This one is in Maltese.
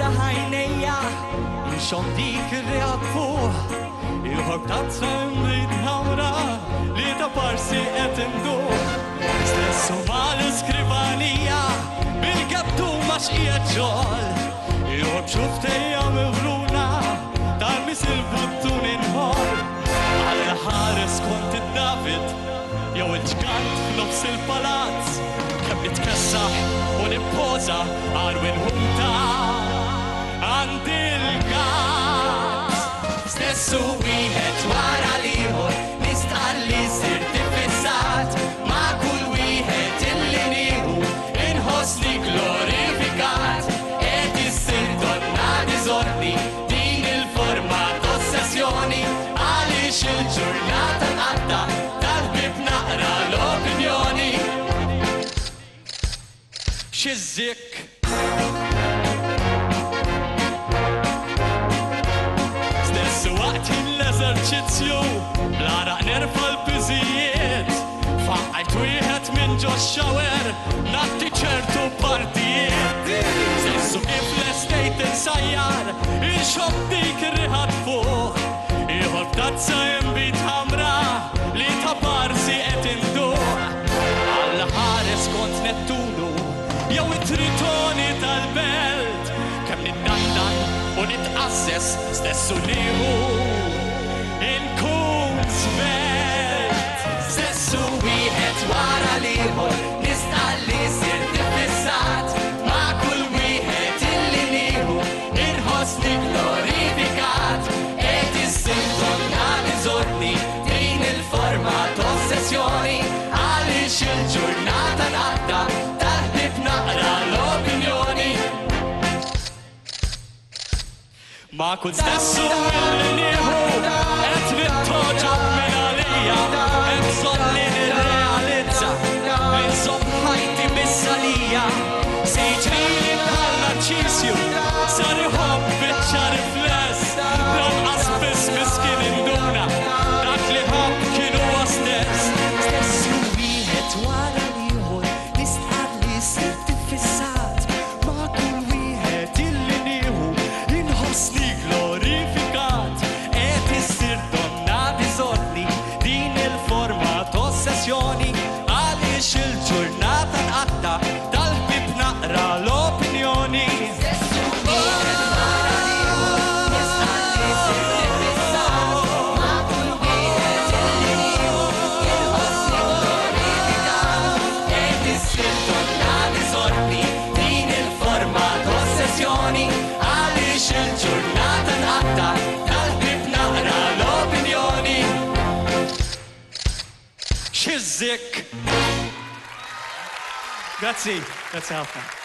ftaħ għajnejja nxomm dik ir-reaq fuq il-ħobb ta' tremblit ħamra li ta' parsi qed indur. Stessu mal-iskrivanija bil-gabdu ma xqiegħed xogħol il-ħobb xuftejja mivruna tal-mis il-buttun inħol. Għall-ħares kont id-David jew il-ġgant f'nofs il-palazz kemm nitkessaħ u nippoża għarwin ħumta għandi l-gatt. Stessu wieħed wara l-ieħor nistħalli sirt ifissat ma' kull wieħed illi nieħu inħossni glorifikat qed issir donna diżordni din il-forma d'ossessjoni għaliex il-ġurnata nqatta tal-ħbieb naqra l-opinjoni. X'izzik l-eżerċizzju bl-araq nerfa l-biżijiet faqqajt wieħed minn ġo x-xawer nagħti ċertu partijiet. Stessu kif l-estate insajjar inxomm dik ir-riħat fuq ieħor b'tazza imbit ħamra li ta' parsi qed induq. Għall-ħares kont Nettunu jew it-tritoni tal-belt kemm niddandan u nitqasses stessu nieħu inkun svelt. Stessu wieħed wara l-ieħor nistħalli sirt ifissat ma' kull wieħed illi nieħu inħossni glorifikat qed issir donna diżordni din il-forma d'ossessjoni għaliex il-ġurnata nqatta tal-ħbieb naqra l-opinjoni. Ma' kull stessu illi nieħu qed nittoġob minn għalija hemm bżonn li nirrealizza li nżomm ħajti mis-salija se jiġrili bħal Narċisju sar iħobb biċċa rifless lanqas biss miskien induna dak li ħobb kien huwa stess. Stessu wieħed wara l-ieħor nistħalli sirt ifissat ma' kull wieħed illi nieħu inħossni glorifikat qed issir donna diżordni din il-forma d'ossessjoni għaliex il-ġurnata nqatta tal-ħbieb naqra l-opinjoni. Stessu wieħed wara l-ieħor nistħalli sirt ifissat ma' kull wieħed illi nieħu inħossni glorifikat qed issir donna diżordni din il-forma d'ossessjoni għaliex il-ġurnata nqatta tal-ħbieb naqra l-opinjoni. X'izzik. Grazzi ħafna.